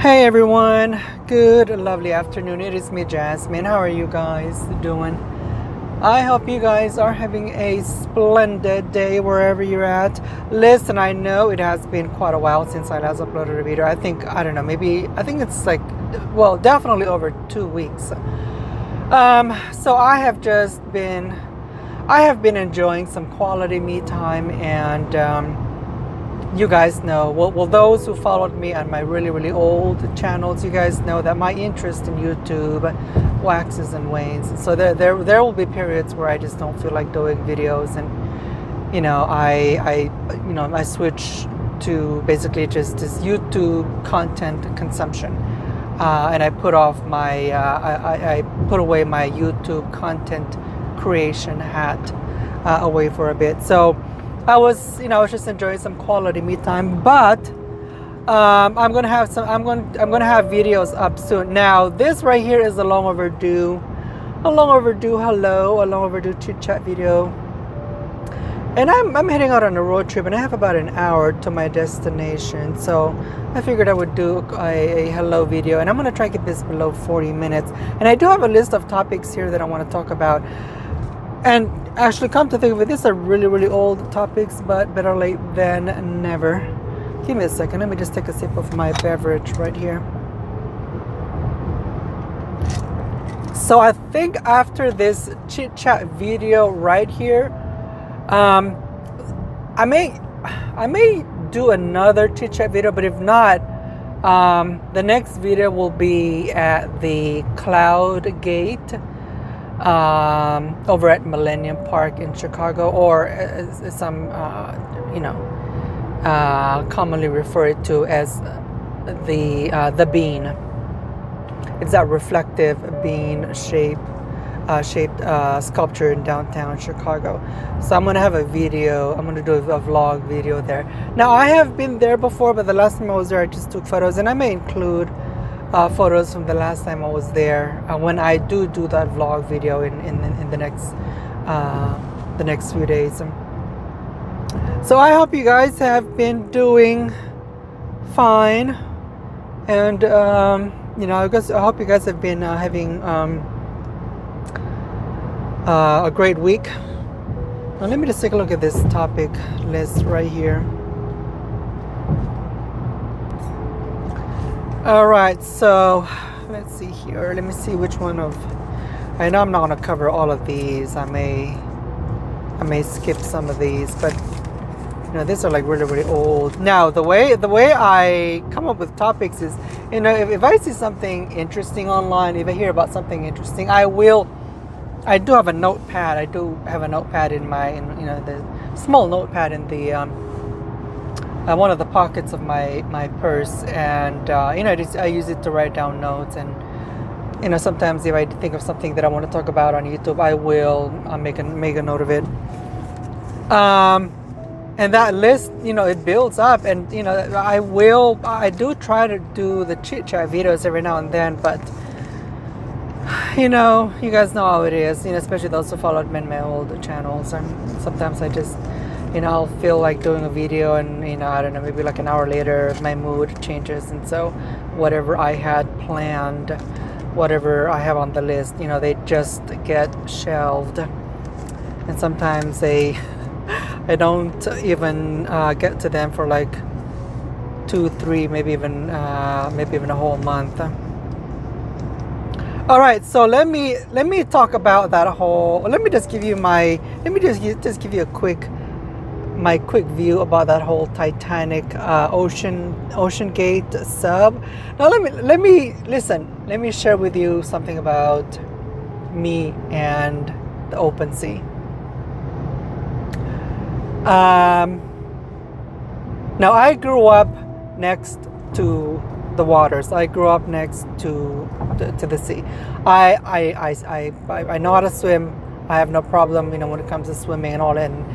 Hey everyone, good lovely afternoon. It is me, Jasmine. How are you guys doing? I hope you guys are having a splendid day wherever you're at. Listen, I know it has been quite a while since I last uploaded a video. I don't know, I think it's like, well, definitely over 2 weeks. So I have been enjoying some quality me time, and you guys know, well, those who followed me on my really old channels, you guys know that my interest in YouTube waxes and wanes. So there will be periods where I just don't feel like doing videos, and I switch to basically just this YouTube content consumption, and I put off my I put away my YouTube content creation hat away for a bit. So I was just enjoying some quality me time, but I'm gonna have videos up soon. Now, this right here is a long overdue chit chat video, and I'm heading out on a road trip, and I have about an hour to my destination. So I figured I would do a hello video, and I'm gonna try to get this below 40 minutes. And I do have a list of topics here that I want to talk about. And actually, come to think of it, these are really old topics, but better late than never. Give me a second. Let me just take a sip of my beverage right here. So I think after this chit chat video right here, I may do another chit chat video, but if not, the next video will be at the Cloud Gate over at Millennium Park in Chicago, or some commonly referred to as the bean. It's that reflective bean shaped sculpture in downtown Chicago. So I'm gonna have a video. I'm gonna do a vlog video there. Now, I have been there before, but the last time I was there, I just took photos, and I may include photos from the last time I was there when I do that vlog video in the next few days. So I hope you guys have been doing fine, and I hope you guys have been having a great week. Now, let me just take a look at this topic list right here. All right, so let's see here. Let me see which one of. I know I'm not going to cover all of these. I may skip some of these, but these are like really old. Now, the way I come up with topics is, if I see something interesting online, if I hear about something interesting, I do have a notepad. I do have a notepad in the small notepad in the one of the pockets of my purse, and I use it to write down notes. And sometimes if I think of something that I want to talk about on YouTube, I will make a note of it. And that list, it builds up, and I do try to do the chit chat videos every now and then, but you guys know how it is, especially those who followed me in my old channels. And sometimes I just I'll feel like doing a video, and I don't know, maybe like an hour later my mood changes, and so whatever I had planned, whatever I have on the list, they just get shelved. And sometimes I don't even get to them for like 2, 3, maybe even a whole month. All right, so let me talk about that whole. Let me just give you a quick view about that whole Titanic Ocean Gate sub. Now let me share with you something about me and the open sea. Now, I grew up next to the waters. I grew up next to the sea. I know how to swim. I have no problem, when it comes to swimming and all, and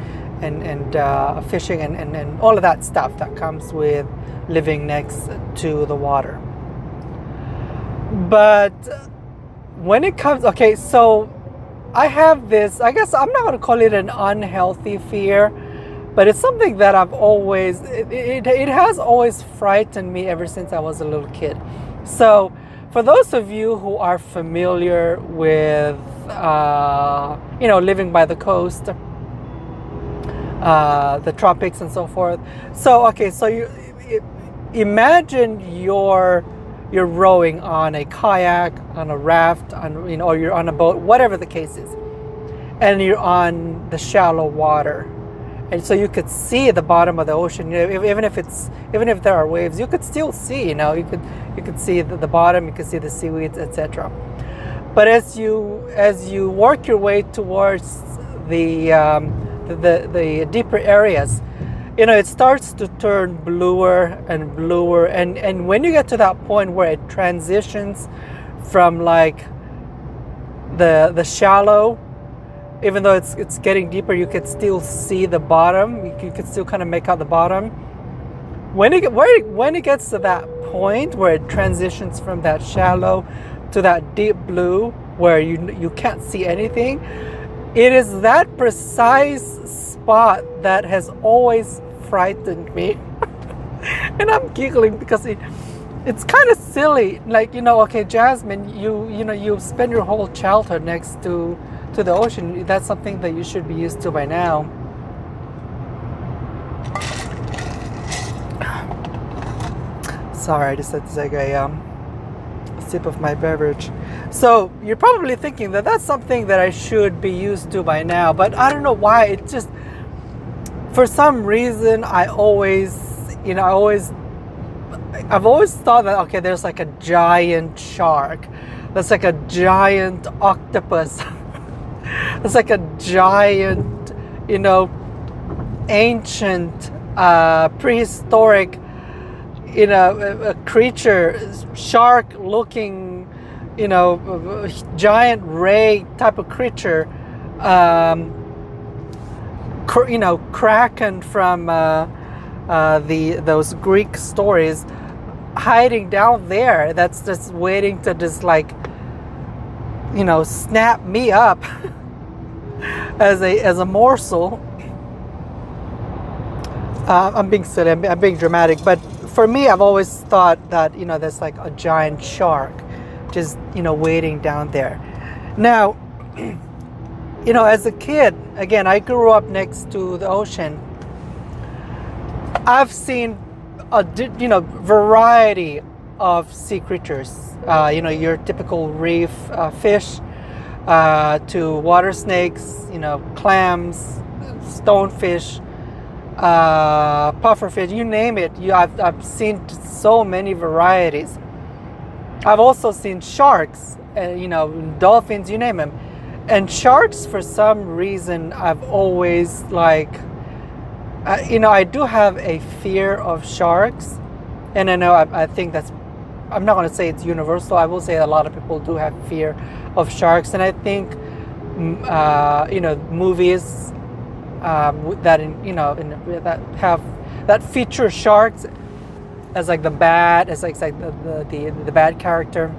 fishing and all of that stuff that comes with living next to the water. But when it comes, so I have this, I guess I'm not going to call it an unhealthy fear, but it's something that I've always, it has always frightened me ever since I was a little kid. So for those of you who are familiar with, living by the coast, the tropics and so forth. So, okay, so you imagine you're rowing on a kayak, on a raft, or you're on a boat, whatever the case is, and you're on the shallow water, and so you could see the bottom of the ocean. Even if there are waves, you could still see. You could see the bottom. You could see the seaweeds, etc. But as you work your way towards the deeper areas, it starts to turn bluer and bluer, and when you get to that point where it transitions from like the shallow, even though it's getting deeper, you could still see the bottom. You could still kind of make out the bottom. When it gets to that point where it transitions from that shallow to that deep blue where you can't see anything, it is that precise spot that has always frightened me. And I'm giggling because it's kind of silly. Like, okay, Jasmine, you spend your whole childhood next to the ocean. That's something that you should be used to by now. Sorry, I just had to take a sip of my beverage. So you're probably thinking that that's something that I should be used to by now, but I don't know why. It just, for some reason, I've always thought that, okay, there's like a giant shark, that's like a giant octopus, it's like a giant, ancient, prehistoric, a creature, shark looking, giant ray type of creature, Kraken from those Greek stories, hiding down there. That's just waiting to just snap me up as a morsel. I'm being silly. I'm being dramatic, but for me, I've always thought that there's like a giant shark just waiting down there. Now, as a kid, again, I grew up next to the ocean. I've seen a variety of sea creatures. Your typical reef fish, to water snakes, clams, stonefish, pufferfish, you name it. I've seen so many varieties. I've also seen sharks, dolphins, you name them. And sharks, for some reason, I've always I do have a fear of sharks, and I think that's, I'm not going to say it's universal. I will say a lot of people do have fear of sharks, and I think movies that feature sharks as like the bad, as like the bad character,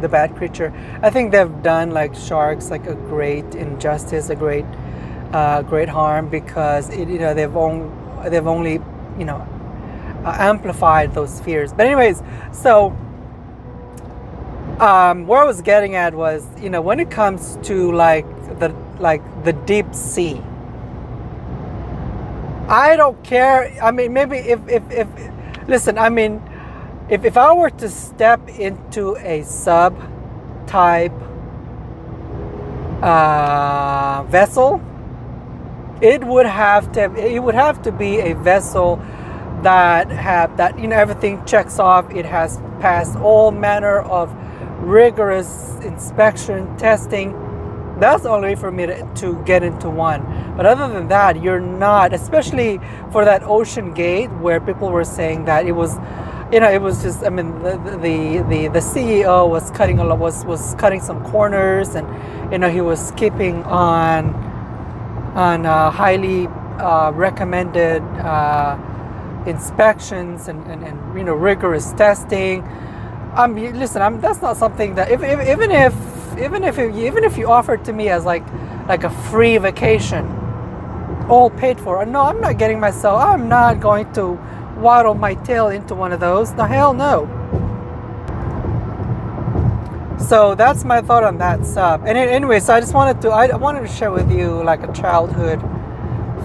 the bad creature. I think they've done sharks a great injustice, a great harm, because they've only amplified those fears. But anyways, so where I was getting at was, when it comes to the deep sea, I don't care. I mean, maybe if listen, I mean, if I were to step into a sub type vessel, it would have to be a vessel that everything checks off. It has passed all manner of rigorous inspection, testing. That's the only way for me to get into one. But other than that, you're not, especially for that Ocean Gate, where people were saying that it was, it was just, I mean, the CEO was cutting some corners, and he was skipping on highly recommended inspections and rigorous testing. Listen, that's not something that even if you offered to me as like a free vacation, all paid for. No, I'm not getting myself, I'm not going to waddle my tail into one of those. The hell no. So that's my thought on that sub. And anyway, so I wanted to share with you like a childhood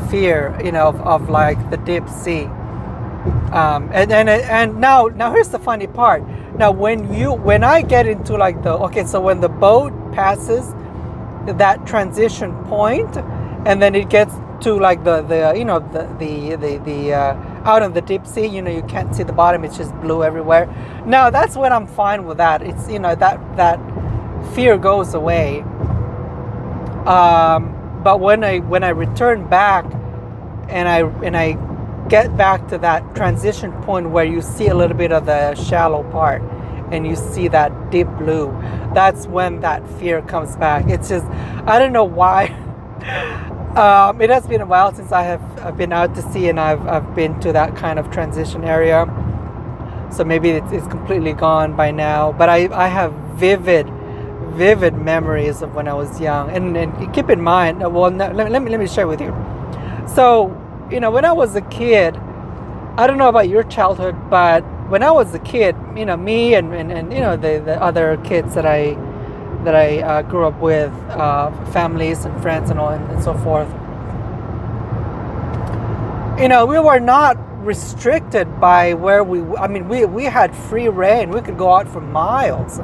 fear, you know, of like the deep sea. And now here's the funny part. Now when I get into like so when the boat passes that transition point, and then it gets to like the out in the deep sea, you know, you can't see the bottom, it's just blue everywhere. Now that's when I'm fine with that. It's, you know, that fear goes away. But when I return back and I get back to that transition point where you see a little bit of the shallow part and you see that deep blue, that's when that fear comes back. It's just, I don't know why. It has been a while since I've been out to sea, and I've been to that kind of transition area, so maybe it's completely gone by now. But I have vivid memories of when I was young, and keep in mind, well, let me share with you. So, you know, when I was a kid, I don't know about your childhood, but when I was a kid, you know, me and you know the other kids that I grew up with, families and friends and all and so forth, you know, we were not restricted by where we had free reign. We could go out for miles,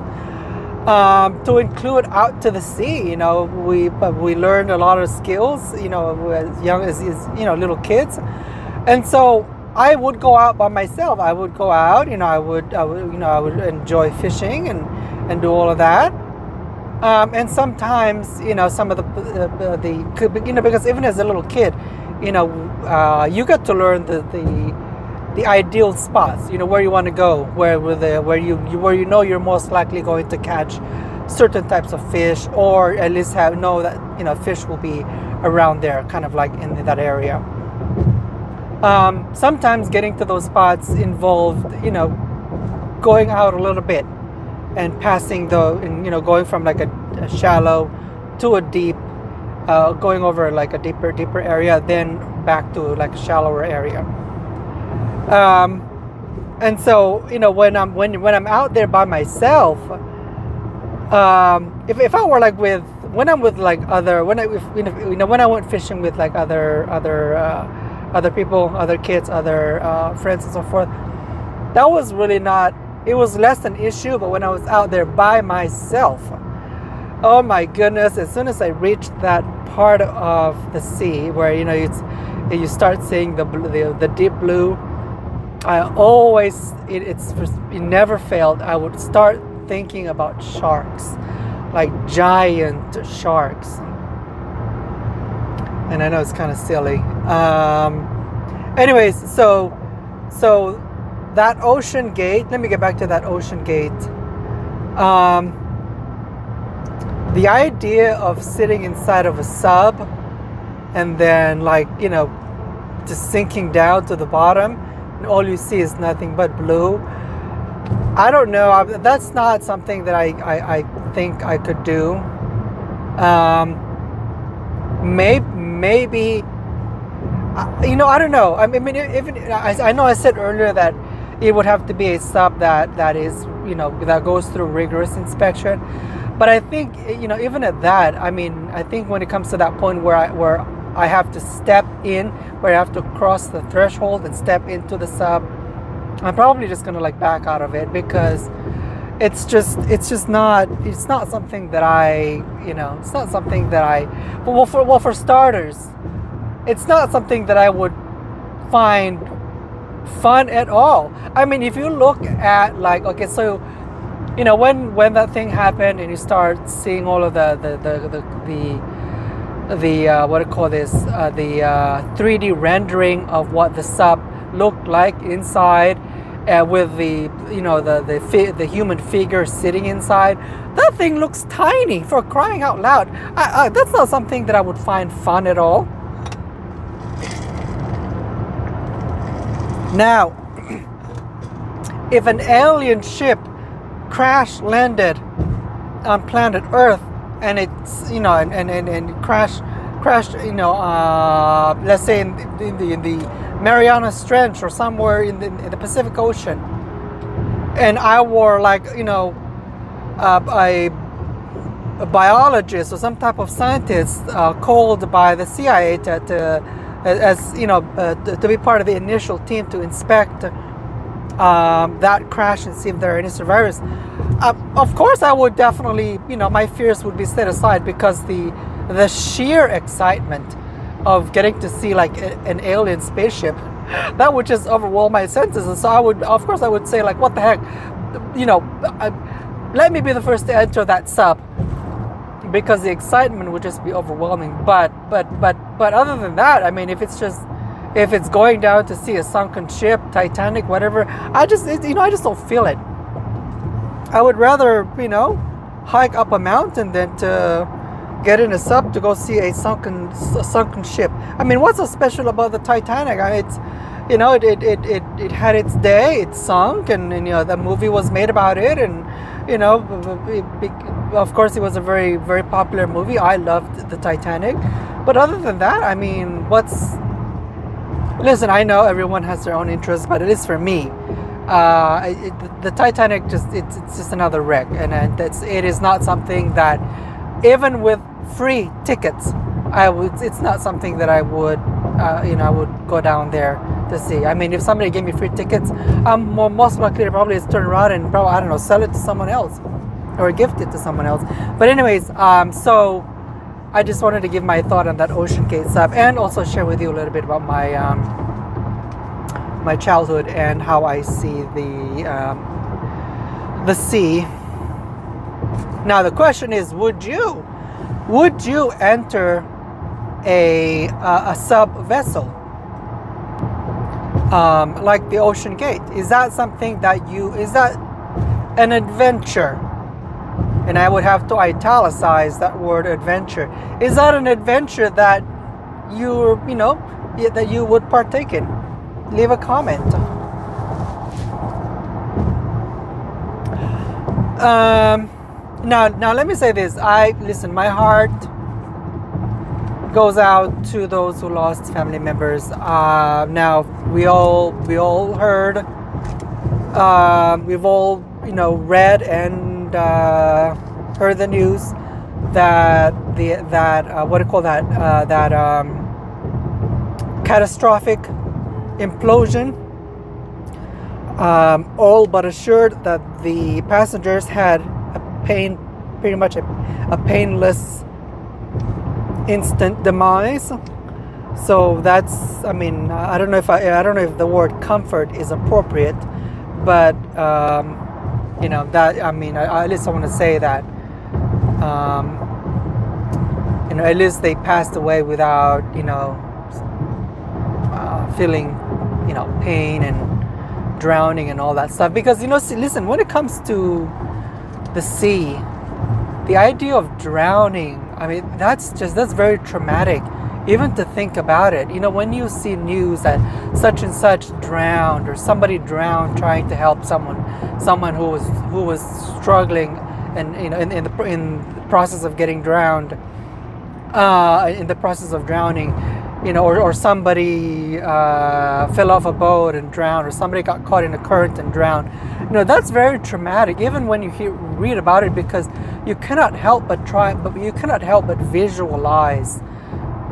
to include out to the sea. You know, we learned a lot of skills, you know, as young as you know, little kids. And so I would go out by myself. I would go out, you know, I would enjoy fishing and do all of that. And sometimes, you know, some of the you know, because even as a little kid, you know, you get to learn the ideal spots, you know, where you want to go, where you know you're most likely going to catch certain types of fish, or at least know that, you know, fish will be around there, kind of like in that area. Sometimes getting to those spots involved, you know, going out a little bit and passing you know, going from like a shallow to a deep, going over like a deeper area, then back to like a shallower area. And so, you know, when I'm out there by myself, if I were like when I went fishing with like other people, other kids, other friends and so forth, that was really not, it was less an issue. But when I was out there by myself, oh my goodness, as soon as I reached that part of the sea where, you know, you start seeing the deep blue, it never failed. I would start thinking about sharks, like giant sharks. And I know it's kind of silly. Anyways, so that ocean gate, let me get back to that ocean gate. The idea of sitting inside of a sub and then, like, you know, just sinking down to the bottom and all you see is nothing but blue. I don't know. That's not something that I think I could do. Maybe, you know, I don't know. I mean, even I know I said earlier that it would have to be a sub that is, you know, that goes through rigorous inspection. But I think, you know, even at that, I mean, I think when it comes to that point where I have to step in, where I have to cross the threshold and step into the sub, I'm probably just gonna like back out of it, because it's not something that for starters, it's not something that I would find fun at all. I mean, if you look at, like, okay, so, you know, when that thing happened and you start seeing all of the what do you call this, the 3D rendering of what the sub looked like inside, with the human figure sitting inside, that thing looks tiny, for crying out loud. That's not something that I would find fun at all. Now, if an alien ship crash landed on planet Earth and it's, you know, and crash crashed, let's say in the Mariana Trench or somewhere in the Pacific Ocean, and I were like, a biologist or some type of scientist called by the CIA to be part of the initial team to inspect that crash and see if there are any survivors. Of course, I would definitely, my fears would be set aside, because the sheer excitement of getting to see like an alien spaceship, that would just overwhelm my senses. And so I would say, like, what the heck, let me be the first to enter that sub, because the excitement would just be overwhelming. But other than that, I mean, if it's going down to see a sunken ship, Titanic, whatever, I just don't feel it. I would rather, hike up a mountain than to get in a sub to go see a sunken ship. I mean, what's so special about the Titanic? It had its day, it sunk, and the movie was made about it, and of course it was a very, very popular movie. I loved the Titanic, but other than that, I mean, listen, I know everyone has their own interests, but at least for me, the Titanic it's just another wreck, and it is not something that, even with free tickets, it's not something that I would I would go down there to see. I mean, if somebody gave me free tickets, I'm most likely to probably just turn around and probably, I don't know, sell it to someone else or gift it to someone else. But anyways, so I just wanted to give my thought on that Ocean Gate sub, and also share with you a little bit about my my childhood and how I see the sea. Now the question is, would you enter a sub vessel like the Ocean Gate? Is that something that is that an adventure? And I would have to italicize that word, adventure. Is that an adventure that that you would partake in? Leave a comment. Now let me say this. Listen, my heart goes out to those who lost family members. Now we all heard, we've all read and heard the news that that catastrophic implosion. All but assured that the passengers had pretty much a painless instant demise. So that's, I mean, I don't know if the word comfort is appropriate, but that, I mean, at least I want to say that at least they passed away without feeling pain and drowning and all that stuff. Because listen, when it comes to the sea, the idea of drowning, I mean, that's very traumatic, even to think about it. When you see news that such and such drowned, or somebody drowned trying to help someone who was struggling, and in the process of getting drowned, in the process of drowning, or somebody fell off a boat and drowned, or somebody got caught in a current and drowned. That's very traumatic, even when you read about it, because you cannot help but visualize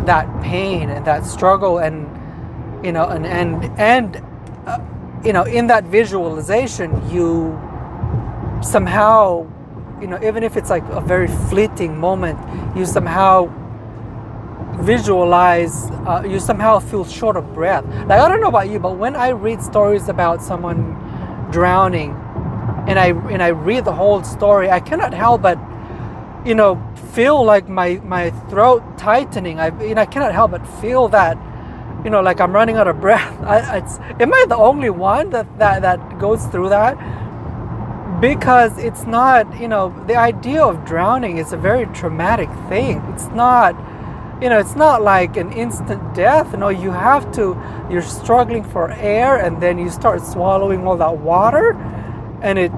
that pain and that struggle, and in that visualization, you somehow, even if it's like a very fleeting moment, you somehow visualize, you somehow feel short of breath. Like, I don't know about you, but when I read stories about someone drowning, and I read the whole story, I cannot help but feel like my throat tightening. I cannot help but feel that like I'm running out of breath. Am I the only one that goes through that? Because it's not, the idea of drowning is a very traumatic thing. It's not, it's not like an instant death. You're struggling for air, and then you start swallowing all that water, and it's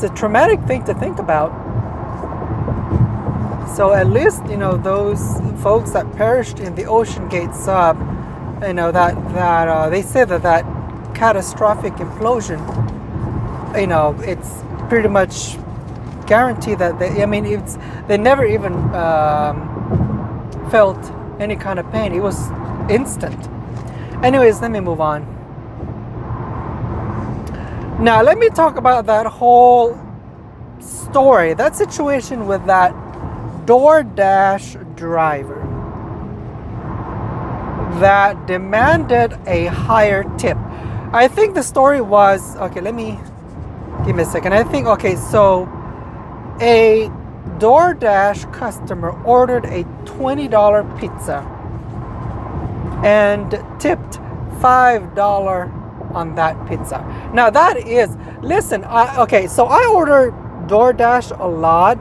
a traumatic thing to think about. So at least, you know, those folks that perished in the Ocean Gate sub, you know, that they say that catastrophic implosion, you know, it's pretty much guaranteed that they never even felt any kind of pain. It was instant. Anyways, let me move on. Now let me talk about that whole story, that situation with that DoorDash driver that demanded a higher tip. I think the story was, okay, give me a second. I think, okay, so a DoorDash customer ordered a $20 pizza and tipped $5 on that pizza. Now that is, listen, okay, so I order DoorDash a lot.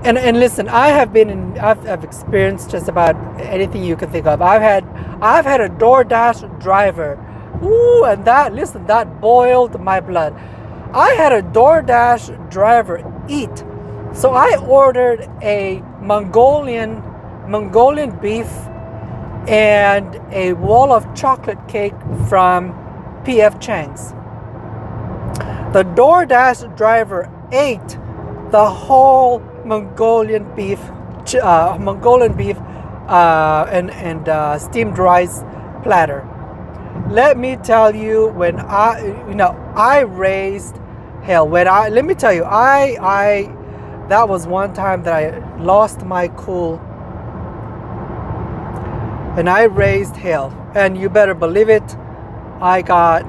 And listen, I've experienced just about anything you can think of. I've had a DoorDash driver. Ooh, and that boiled my blood. I had a DoorDash driver eat. So I ordered a Mongolian beef and a wall of chocolate cake from P.F. Chang's. The DoorDash driver ate the whole Mongolian beef and steamed rice platter. Let me tell you, when I raised hell. Let me tell you, that was one time that I lost my cool and I raised hell. And you better believe it, I got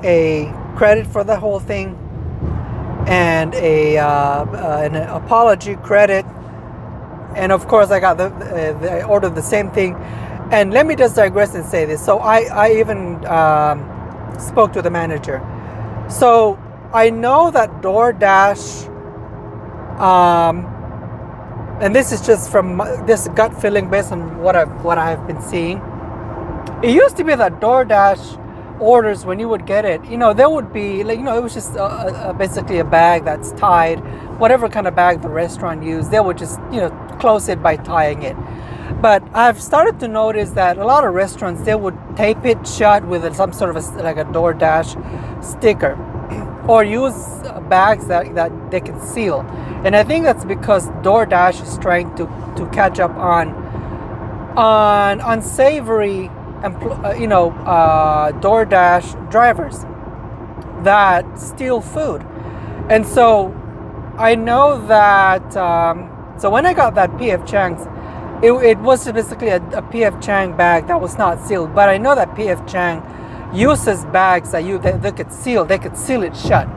a credit for the whole thing and an apology credit, and of course I got I ordered the same thing. And let me just digress and say this. So I even spoke to the manager. So I know that DoorDash, and this is just from this gut feeling based on what I have been seeing. It used to be that DoorDash orders, when you would get it, there would be like, it was just basically a bag that's tied, whatever kind of bag the restaurant used, they would just close it by tying it. But I've started to notice that a lot of restaurants, they would tape it shut with some sort of like a DoorDash sticker, or use bags that they can seal. And I think that's because DoorDash is trying to catch up on unsavory DoorDash drivers that steal food. And so I know that so when I got that P.F. Chang's, it was basically a P.F. Chang bag that was not sealed. But I know that P.F. Chang uses bags that they could seal it shut.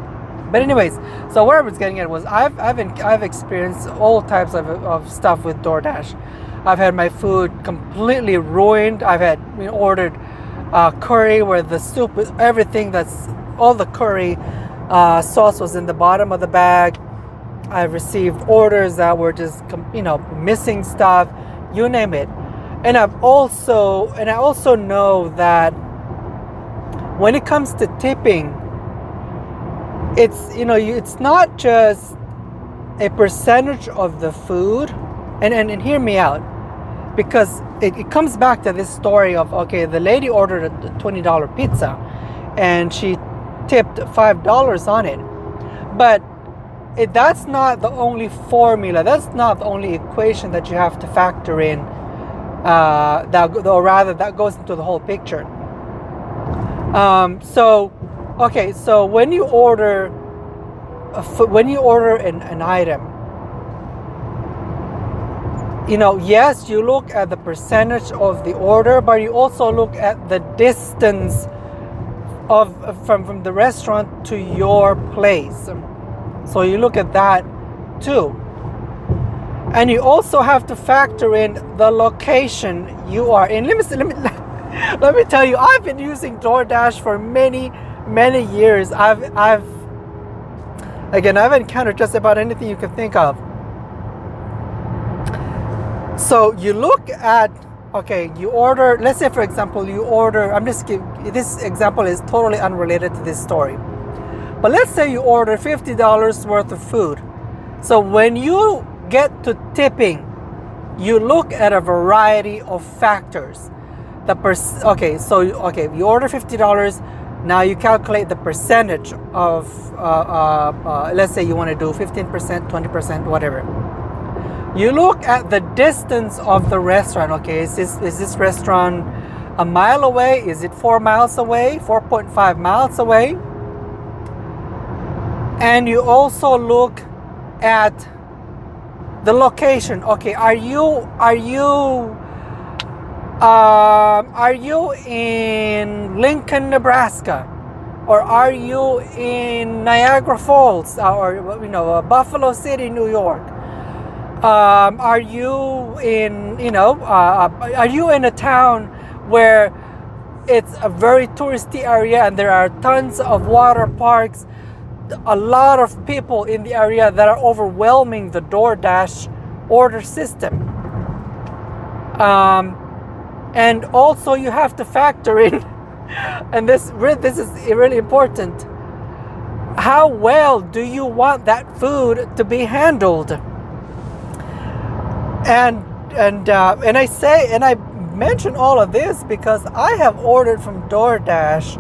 But anyways, so where I was getting at was I've experienced all types of stuff with DoorDash. I've had my food completely ruined. I've had ordered curry where the soup, everything all the curry sauce was in the bottom of the bag. I've received orders that were just missing stuff, you name it. And I also know that when it comes to tipping, it's not just a percentage of the food, and hear me out, because it comes back to this story of, okay, the lady ordered a $20 pizza and she tipped $5 on it. But that's not the only formula, that's not the only equation that you have to factor in, that goes into the whole picture. So when you order an item, yes, you look at the percentage of the order, but you also look at the distance from the restaurant to your place. So you look at that too. And you also have to factor in the location you are in. Let me tell you, I've been using DoorDash for many years. I've encountered just about anything you can think of. So you look at, okay, you order, let's say for example, this example is totally unrelated to this story. But let's say you order $50 worth of food. So when you get to tipping, you look at a variety of factors. You order $50. Now you calculate the percentage of, let's say you want to do 15%, 20%, whatever. You look at the distance of the restaurant. Okay, is this restaurant a mile away? Is it 4 miles away? 4.5 miles away? And you also look at the location. Okay, are you in Lincoln, Nebraska, or are you in Niagara Falls, or Buffalo City, New York? Are you in are you in a town where it's a very touristy area and there are tons of water parks, a lot of people in the area that are overwhelming the DoorDash order system? And also you have to factor in, and this is really important, how well do you want that food to be handled? And I mention all of this because I have ordered from DoorDash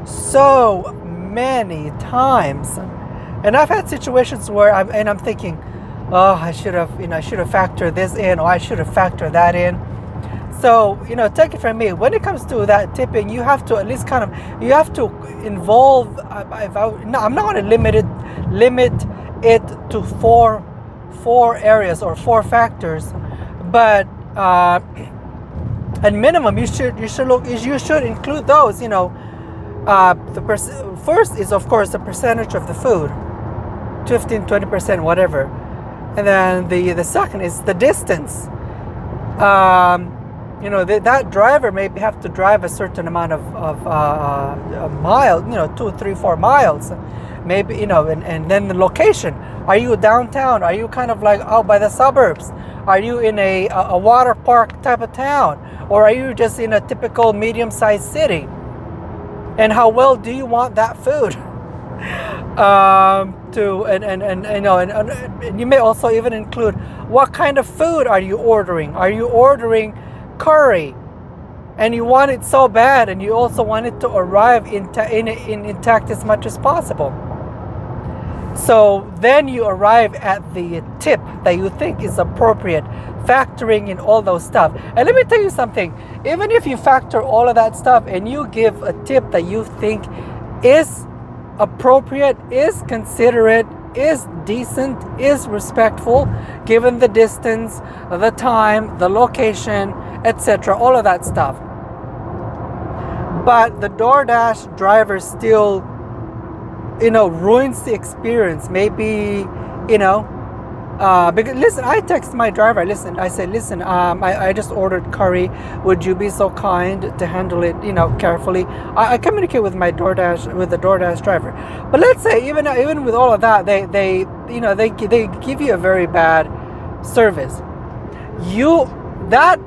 so many times, and I've had situations where I'm thinking, oh, I should have factored this in, or I should have factored that in. So take it from me, when it comes to that tipping, you have to at least you have to involve. I'm not going to limit it to four areas or four factors, but at minimum you should include those. First is of course the percentage of the food, 15-20%, whatever, and then the second is the distance. That driver may have to drive a certain amount of a mile, 2, 3, 4 miles, maybe, and then the location. Are you downtown? Are you kind of like out by the suburbs? Are you in a water park type of town, or are you just in a typical medium-sized city? And how well do you want that food? And you may also even include what kind of food are you ordering? Are you ordering curry, and you want it so bad, and you also want it to arrive intact as much as possible? So then you arrive at the tip that you think is appropriate, factoring in all those stuff. And let me tell you something, even if you factor all of that stuff and you give a tip that you think is appropriate, is considerate, is decent, is respectful, given the distance, the time, the location, etc., all of that stuff, but the DoorDash driver still ruins the experience. Maybe because listen, I text my driver, I said, I just ordered curry, would you be so kind to handle it carefully? I communicate with the DoorDash driver. But let's say even with all of that, they give you a very bad service. That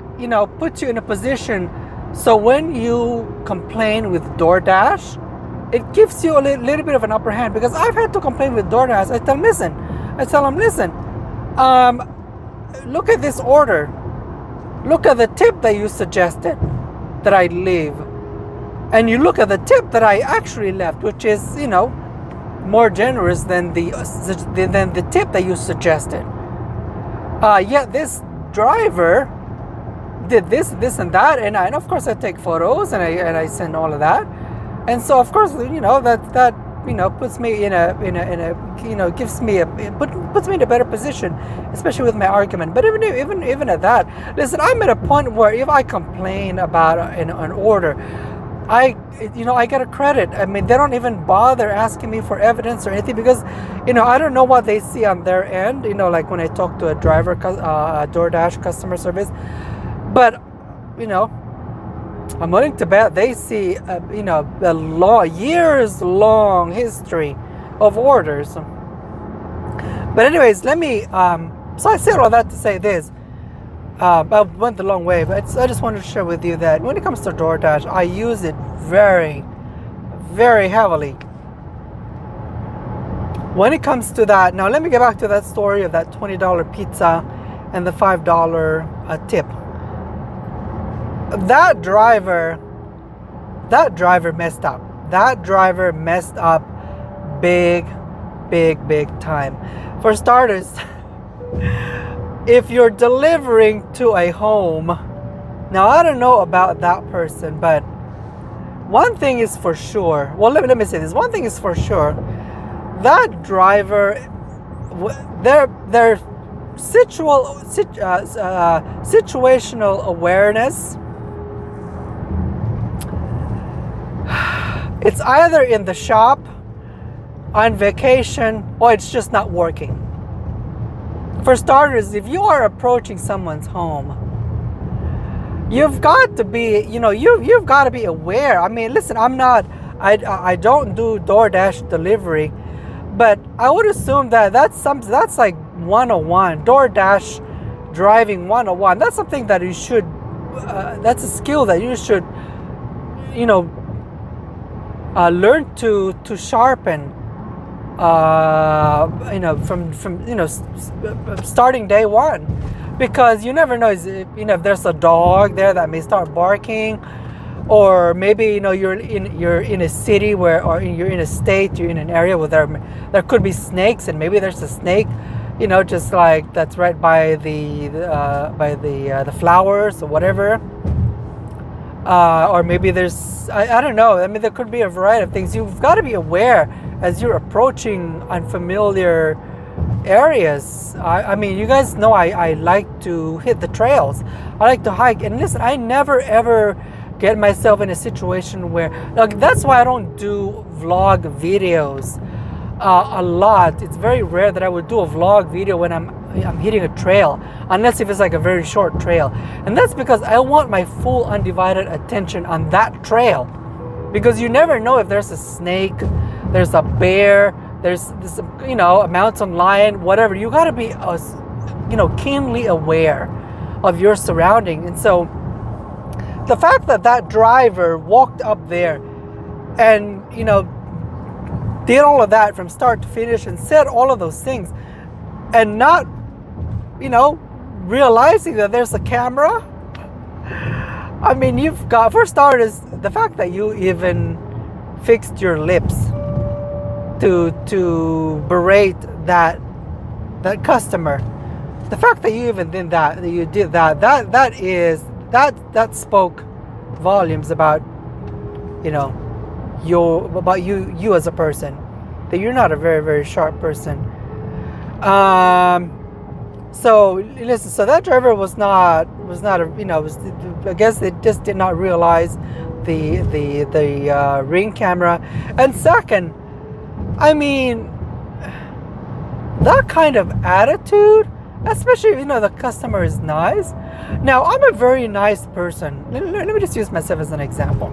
puts you in a position, so when you complain with DoorDash, it gives you a little bit of an upper hand, because I've had to complain with DoorDash. I tell them, listen, look at this order. Look at the tip that you suggested that I leave. And you look at the tip that I actually left, which is, more generous than the tip that you suggested. Yet this driver did this and that, and of course I take photos and I send all of that. And so of course, that puts me in a puts me in a better position, especially with my argument. But even at that, listen, I'm at a point where if I complain about an order, I get a credit. I mean, they don't even bother asking me for evidence or anything, because I don't know what they see on their end, like when I talk to a driver, DoorDash customer service. But I'm willing to bet they see a years long history of orders. But anyways, let me so I said all that to say this. I went the long way, but I just wanted to share with you that when it comes to DoorDash, I use it very, very heavily. when it comes to that, now let me get back to that story of that $20 pizza and the $5 tip. That driver messed up. That driver messed up big time. For starters, if you're delivering to a home, now I don't know about that person, but one thing is for sure. Well, let me say this. One thing is for sure. That driver, their situational awareness, it's either in the shop, on vacation, or it's just not working. For starters, if you are approaching someone's home, you've got to be, you've got to be aware. I mean, listen, I don't do DoorDash delivery, but I would assume that's like 101, DoorDash driving 101. That's something that you should, that's a skill that you should, learn to sharpen. From starting day one, because you never know, if there's a dog there that may start barking, or maybe you're in a city or you're in a state, you're in an area where there could be snakes, and maybe there's a snake, just like that's right by the flowers or whatever. Or maybe there's, I don't know. I mean, there could be a variety of things. You've got to be aware as you're approaching unfamiliar areas. I mean, you guys know I like to hit the trails. I like to hike. And listen, I never ever get myself in a situation where, like, that's why I don't do vlog videos a lot. It's very rare that I would do a vlog video when I'm hitting a trail, unless if it's like a very short trail. And that's because I want my full undivided attention on that trail, because you never know if there's a snake, there's a bear, there's this, a mountain lion, whatever. You got to be keenly aware of your surrounding. And so the fact that driver walked up there and did all of that from start to finish and said all of those things, and not realizing that there's a camera. I mean, you've got, for starters, the fact that you even fixed your lips to berate that customer. The fact that you even did that, that spoke volumes about you as a person, that you're not a very, very sharp person. So listen, so that driver was not I guess they just did not realize the ring camera. And second, I mean, that kind of attitude, especially if the customer is nice. Now, I'm a very nice person. Let me just use myself as an example.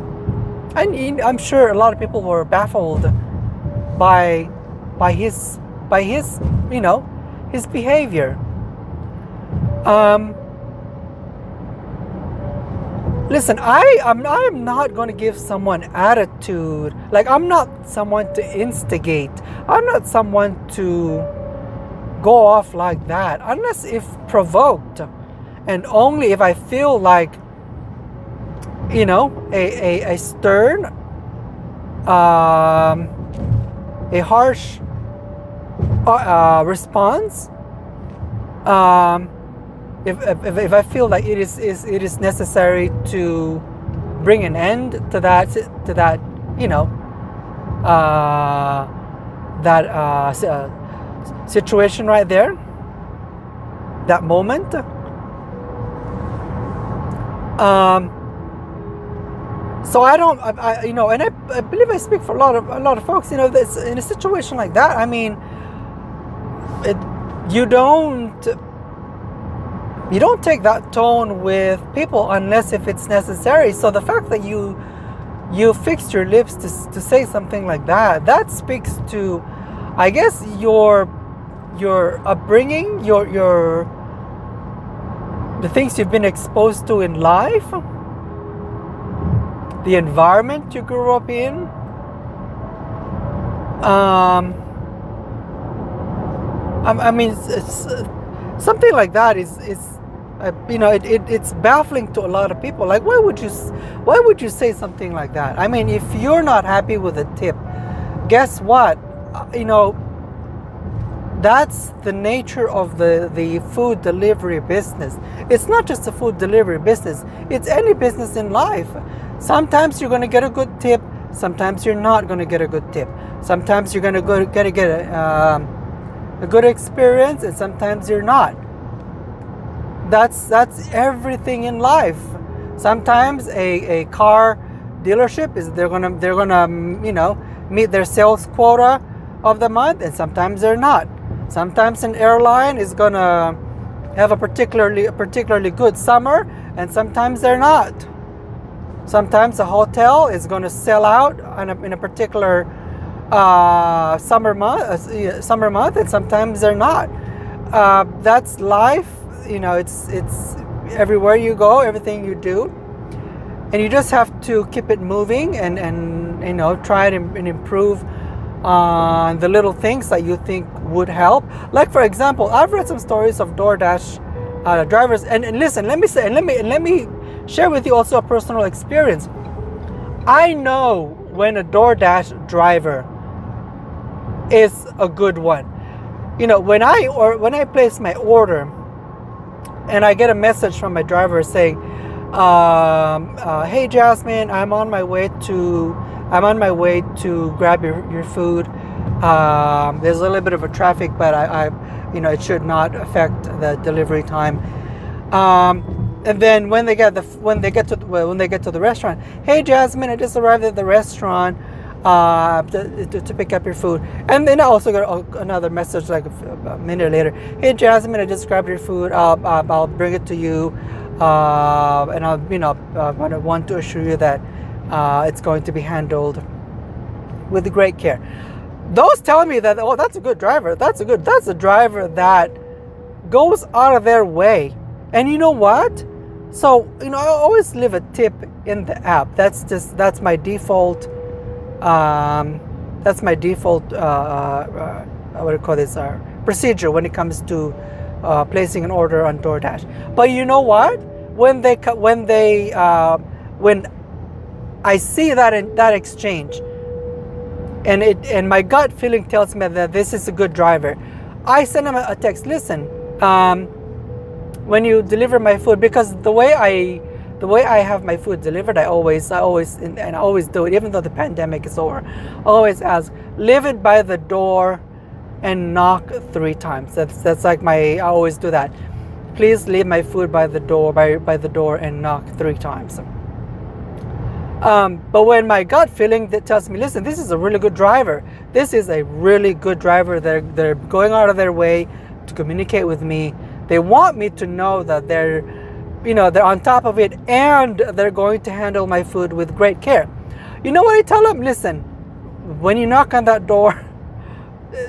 I'm sure a lot of people were baffled by his his behavior. Listen, I am not going to give someone attitude. Like, I'm not someone to instigate. I'm not someone to go off like that, unless if provoked, and only if I feel like a stern, a harsh response. If I feel like it is necessary to bring an end to that situation right there, that moment. So I don't, and I believe I speak for a lot of folks. That's in a situation like that. I mean, you don't take that tone with people unless if it's necessary. So the fact that you fixed your lips to say something like that speaks to, I guess, your upbringing, the things you've been exposed to in life, the environment you grew up in. I mean, something like that is it's baffling to a lot of people. Like, why would you say something like that? I mean, if you're not happy with a tip, guess what? That's the nature of the food delivery business. It's not just a food delivery business. It's any business in life. Sometimes you're going to get a good tip. Sometimes you're not going to get a good tip. Sometimes you're going to get a good experience, and sometimes you're not. That's everything in life. Sometimes a car dealership they're gonna meet their sales quota of the month, and sometimes they're not. Sometimes an airline is gonna have a particularly good summer, and sometimes they're not. Sometimes a hotel is gonna sell out in a particular summer month, and sometimes they're not. That's life. It's everywhere you go, everything you do, and you just have to keep it moving and try and improve on the little things that you think would help. Like, for example, I've read some stories of DoorDash drivers, and listen, let me share with you also a personal experience. I know when a DoorDash driver is a good one. When I place my order and I get a message from my driver saying, "Hey Jasmine, I'm on my way to grab your food. There's a little bit of a traffic, but it should not affect the delivery time." And then when they get to the restaurant, "Hey Jasmine, I just arrived at the restaurant to pick up your food." And then I also got another message like a minute later, "Hey Jasmine, I just grabbed your food. I'll bring it to you, and I want to assure you that it's going to be handled with great care." Those tell me that, oh, that's a good driver. That's a driver that goes out of their way. And you know what? So I always leave a tip in the app. That's my default. That's my default. What do you call this? Procedure when it comes to placing an order on DoorDash. But you know what? When I see that exchange, and my gut feeling tells me that this is a good driver, I send him a text. "Listen, when you deliver my food," because the way I have my food delivered, I always do it, even though the pandemic is over. I always ask, "Leave it by the door and knock 3 times." That's like I always do that. "Please leave my food by the door and knock 3 times." But when my gut feeling that tells me, "Listen, this is a really good driver. This is a really good driver. They're going out of their way to communicate with me. They want me to know that they're on top of it, and they're going to handle my food with great care." You know what I tell them? "Listen, when you knock on that door,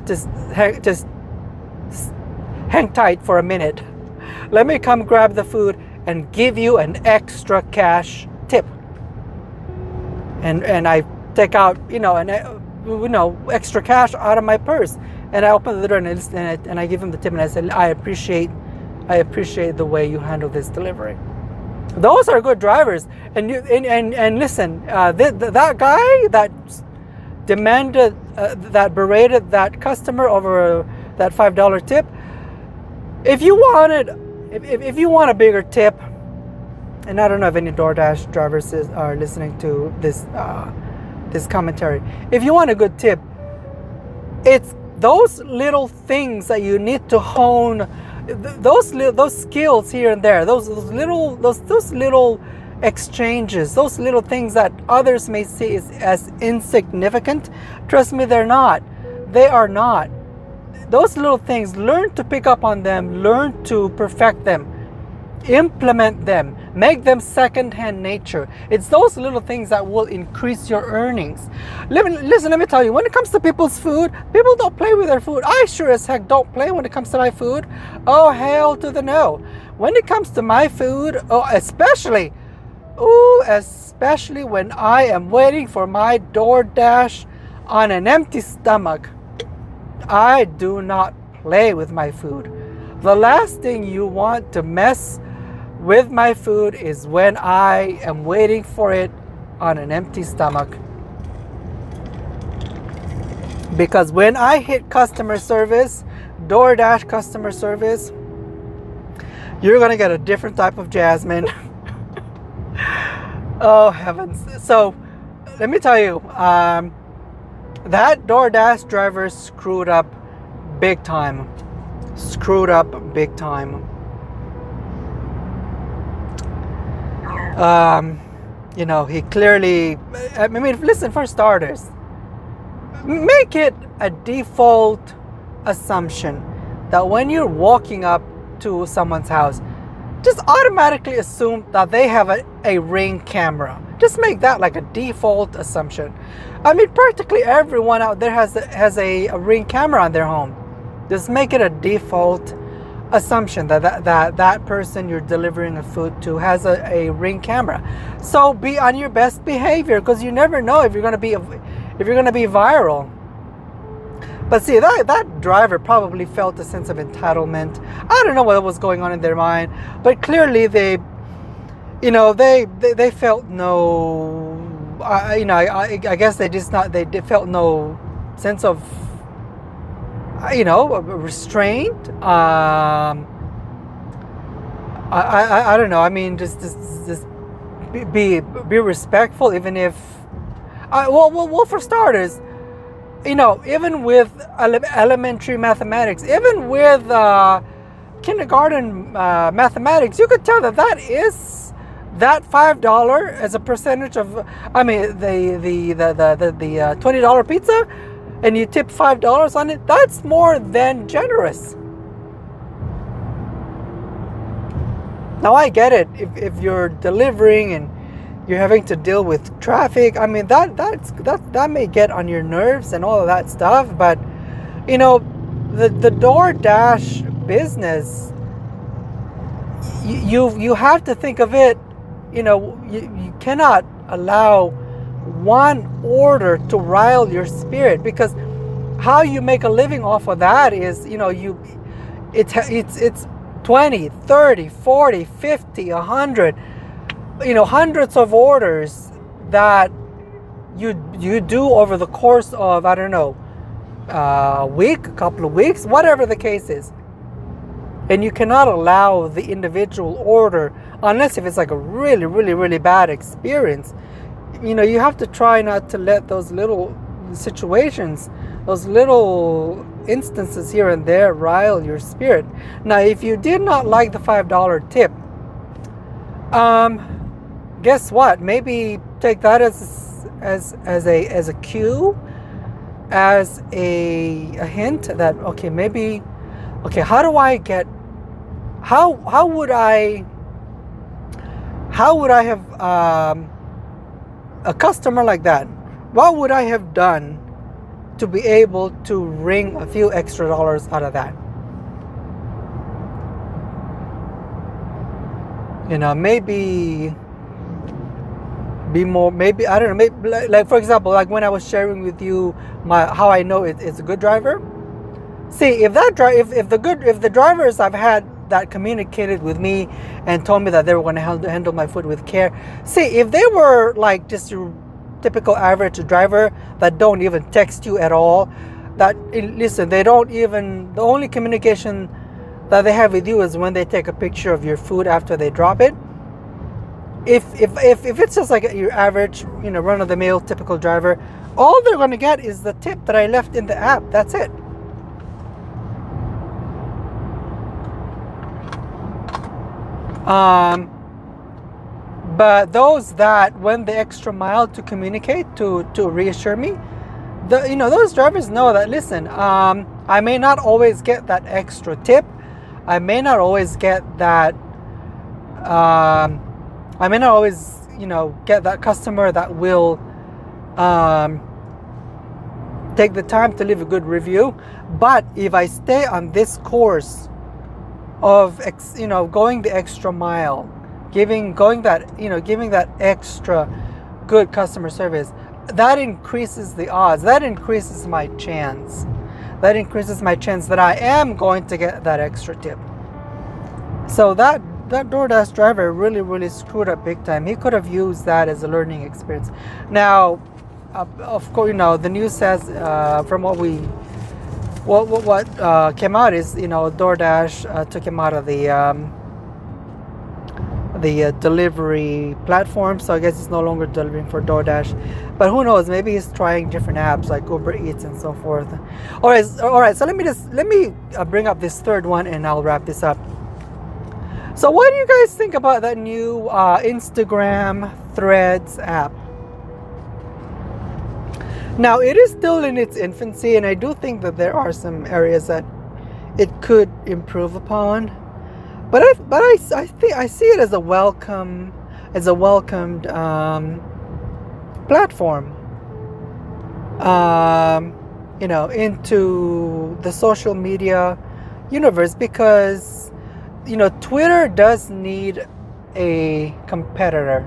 just hang tight for a minute. Let me come grab the food and give you an extra cash tip." And I take out extra cash out of my purse, and I open the door and I give him the tip, and I say, I appreciate the way you handle this delivery." Those are good drivers. And listen, that guy that demanded that berated that customer over that $5 tip, if you want a bigger tip, and I don't know if any DoorDash drivers are listening to this commentary. If you want a good tip, it's those little things that you need to hone, those skills here and there, those little exchanges, those little things that others may see as insignificant. Trust me, they're not. They are not. Those little things, learn to pick up on them, learn to perfect them, implement them, make them second-hand nature. It's those little things that will increase your earnings. Let me tell you, when it comes to people's food, people don't play with their food. I sure as heck don't play when it comes to my food. Oh, hell to the no. When it comes to my food, especially when I am waiting for my DoorDash on an empty stomach, I do not play with my food. The last thing you want to mess with my food is when I am waiting for it on an empty stomach. Because when I hit customer service, DoorDash customer service, you're gonna get a different type of Jasmine. Oh heavens. So let me tell you, that DoorDash driver screwed up big time. Screwed up big time. You know, he clearly, I mean, listen, for starters, make it a default assumption that when you're walking up to someone's house, just automatically assume that they have a Ring camera. Just make that like a default assumption. I mean, practically everyone out there has a Ring camera on their home. Just make it a default assumption that person you're delivering a food to has a Ring camera. So be on your best behavior, because you never know if you're gonna be viral. But see, that driver probably felt a sense of entitlement. I don't know what was going on in their mind, but clearly they felt no. I guess they felt no sense of restraint. I don't know. I mean, just be respectful, even if. Well, for starters, even with elementary mathematics, even with kindergarten mathematics, you could tell that that $5 as a percentage of, I mean, the $20 pizza, and you tip $5 on it. That's more than generous. Now I get it. If you're delivering and you're having to deal with traffic, I mean, that may get on your nerves and all of that stuff. But the DoorDash business, you have to think of it. You cannot allow one order to rile your spirit, because how you make a living off of that is it's 20, 30, 40, 50, 100, hundreds of orders that you do over the course of, I don't know, a week, a couple of weeks, whatever the case is. And you cannot allow the individual order, unless if it's like a really, really, really bad experience. You have to try not to let those little situations, those little instances here and there rile your spirit. Now, if you did not like the $5 tip, guess what? Maybe take that as a cue, as a hint that how would I have a customer like that? What would I have done to be able to wring a few extra dollars out of that? Maybe be more, maybe, I don't know, maybe like for example, like when I was sharing with you how I know it's a good driver. See, if the drivers I've had that communicated with me and told me that they were going to handle my food with care. See, if they were like just your typical average driver that don't even text you at all, the only communication that they have with you is when they take a picture of your food after they drop it. If it's just like your average, run-of-the-mill typical driver, all they're going to get is the tip that I left in the app. That's it. But those that went the extra mile to communicate, to reassure me, those drivers know that, listen, I may not always get that extra tip. I may not always get that, I may not always, get that customer that will take the time to leave a good review. But if I stay on this course of going the extra mile, giving that extra good customer service, that increases the odds, that increases my chance that increases my chance that I am going to get that extra tip. So that DoorDash driver really screwed up big time. He could have used that as a learning experience. Now, of course, the news says from what came out is, DoorDash took him out of the delivery platform, so I guess he's no longer delivering for DoorDash. But who knows? Maybe he's trying different apps like Uber Eats and so forth. All right. So let me bring up this third one, and I'll wrap this up. So what do you guys think about that new Instagram Threads app? Now, it is still in its infancy, and I do think that there are some areas that it could improve upon. But I think I see it as a welcomed platform, into the social media universe, because Twitter does need a competitor.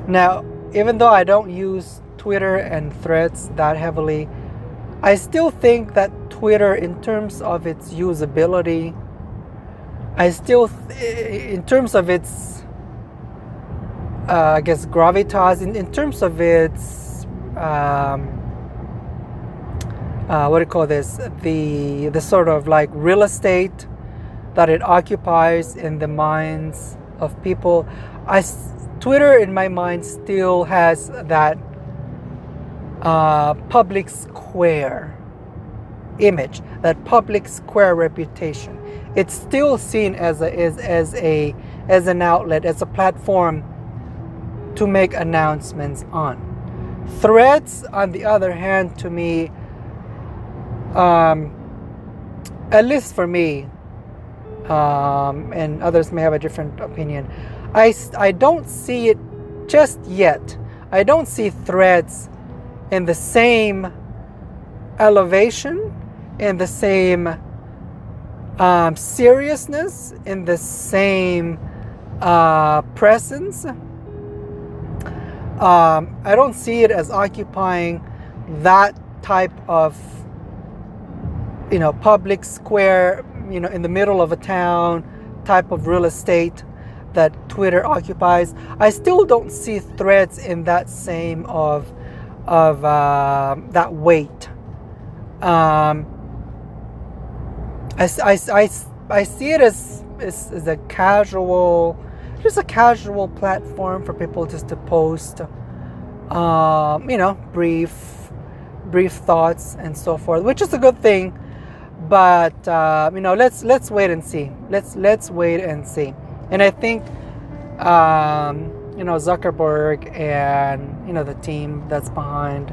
Now, even though I don't use Twitter and Threads that heavily, I still think that Twitter, in terms of its usability, in terms of its, I guess, gravitas, in terms of its, what do you call this? The sort of like real estate that it occupies in the minds of people. Twitter, in my mind, still has that public square image, that public square reputation. It's still seen as an outlet, as a platform to make announcements on. Threads, on the other hand, to me, at least for me, and others may have a different opinion, I don't see it just yet. I don't see Threads in the same elevation, in the same seriousness, in the same presence. I don't see it as occupying that type of public square, in the middle of a town type of real estate that Twitter occupies. I still don't see Threads in that same of that weight. I see it as a casual, just a casual platform for people just to post, brief thoughts and so forth, which is a good thing. But let's wait and see. Let's wait and see. And I think Zuckerberg and the team that's behind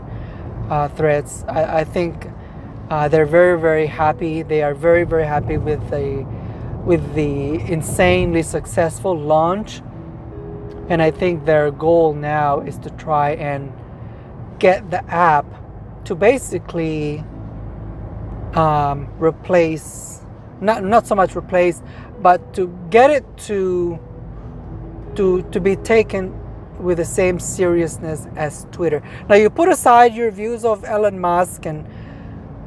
Threads, I think they're very, very happy. They are very, very happy with the insanely successful launch. And I think their goal now is to try and get the app to basically replace, not so much replace, but to get it to be taken with the same seriousness as Twitter. Now, you put aside your views of Elon Musk and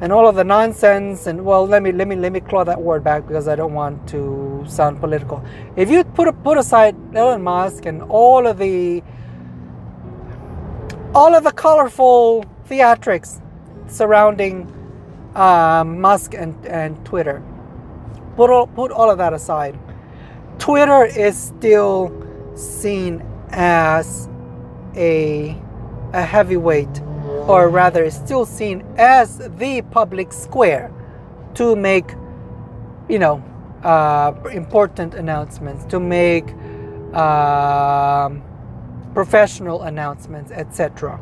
all of the nonsense, and well, let me claw that word back because I don't want to sound political. If you put aside Elon Musk and all of the colorful theatrics surrounding Musk and Twitter, put all of that aside, Twitter is still seen as a heavyweight, or rather is still seen as the public square to make important announcements, to make professional announcements, etc.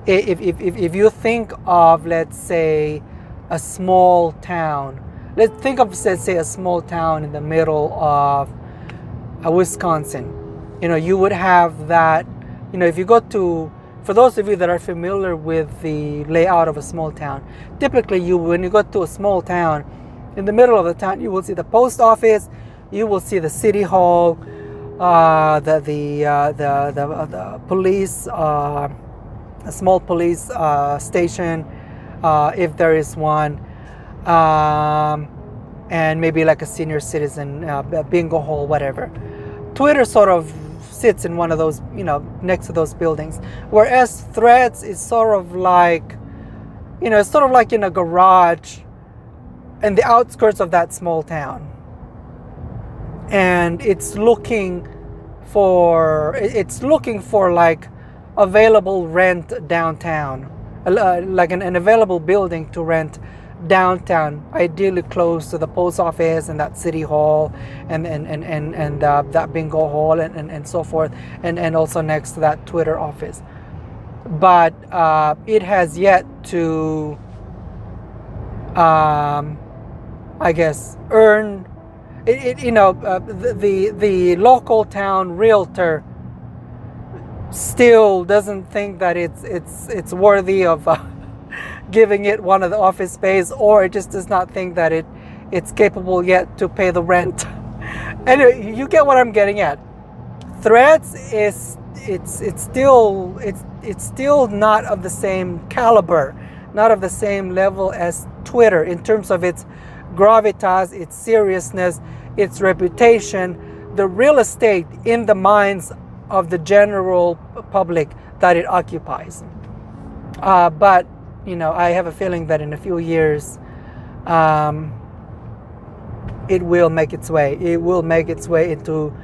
If you think of, let's say, a small town, let's say a small town in the middle of Wisconsin, you would have that, if you go to, for those of you that are familiar with the layout of a small town, typically when you go to a small town, in the middle of the town, you will see the post office, you will see the city hall, the police a small police station, if there is one, um, and maybe like a senior citizen bingo hall, whatever. Twitter sort of sits in one of those, next to those buildings, whereas Threads is sort of like, it's sort of like in a garage in the outskirts of that small town, and it's looking for like available rent downtown, like an available building to rent downtown, ideally close to the post office and that city hall and that bingo hall and so forth, and also next to that Twitter office. But it has yet to I guess earn the local town realtor still doesn't think that it's worthy of giving it one of the office space, or it just does not think that it's capable yet to pay the rent. Anyway, you get what I'm getting at. Threads is it's still not of the same caliber, not of the same level as Twitter in terms of its gravitas, its seriousness, its reputation, the real estate in the minds of the general public that it occupies. But I have a feeling that in a few years, it will make its way. It will make its way into.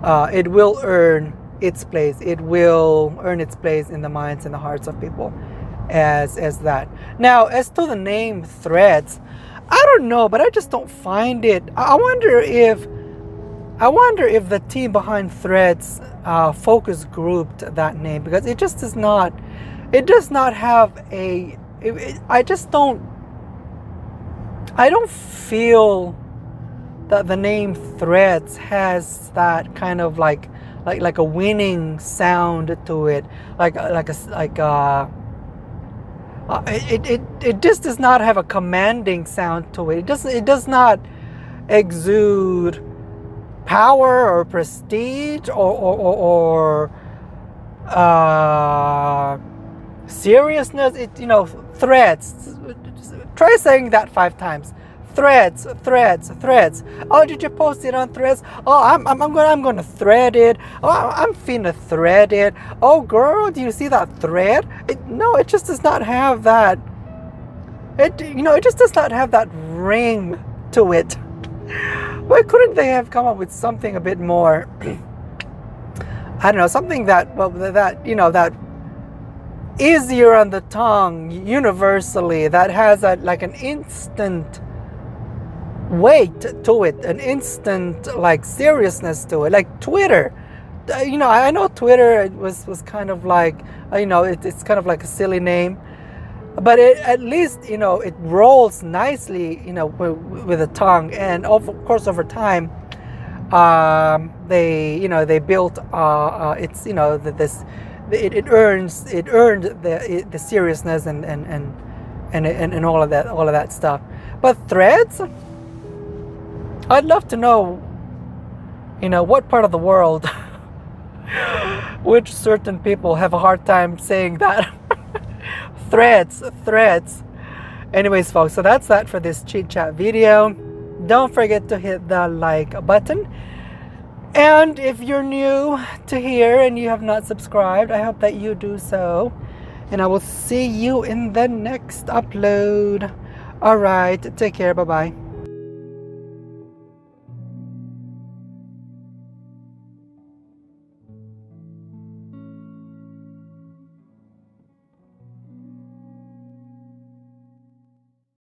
It will earn its place. It will earn its place in the minds and the hearts of people, as that. Now, as to the name Threads, I don't know, but I just don't find it. I wonder if the team behind Threads focus grouped that name, because it just does not. It does not have a. I don't feel that the name Threads has that kind of like a winning sound to it, it just does not have a commanding sound to it. It does not exude power or prestige or seriousness. Threads. Try saying that 5 times. Threads. Oh, did you post it on Threads? Oh, I'm gonna thread it. Oh, I'm finna thread it. Oh, girl, do you see that thread? No, it just does not have that. It just does not have that ring to it. Why couldn't they have come up with something a bit more? I don't know, something that that easier on the tongue universally, that has like an instant weight to it, an instant like seriousness to it, like Twitter. I know Twitter was kind of like, it's kind of like a silly name, but at least it rolls nicely with the tongue, and of course over time they built it earned the seriousness and all of that stuff. But Threads, I'd love to know what part of the world which certain people have a hard time saying that. Threads. Anyways, folks, so that's that for this chit chat video. Don't forget to hit the like button. And if you're new to here and you have not subscribed, I hope that you do so. And I will see you in the next upload. Alright, take care. Bye-bye.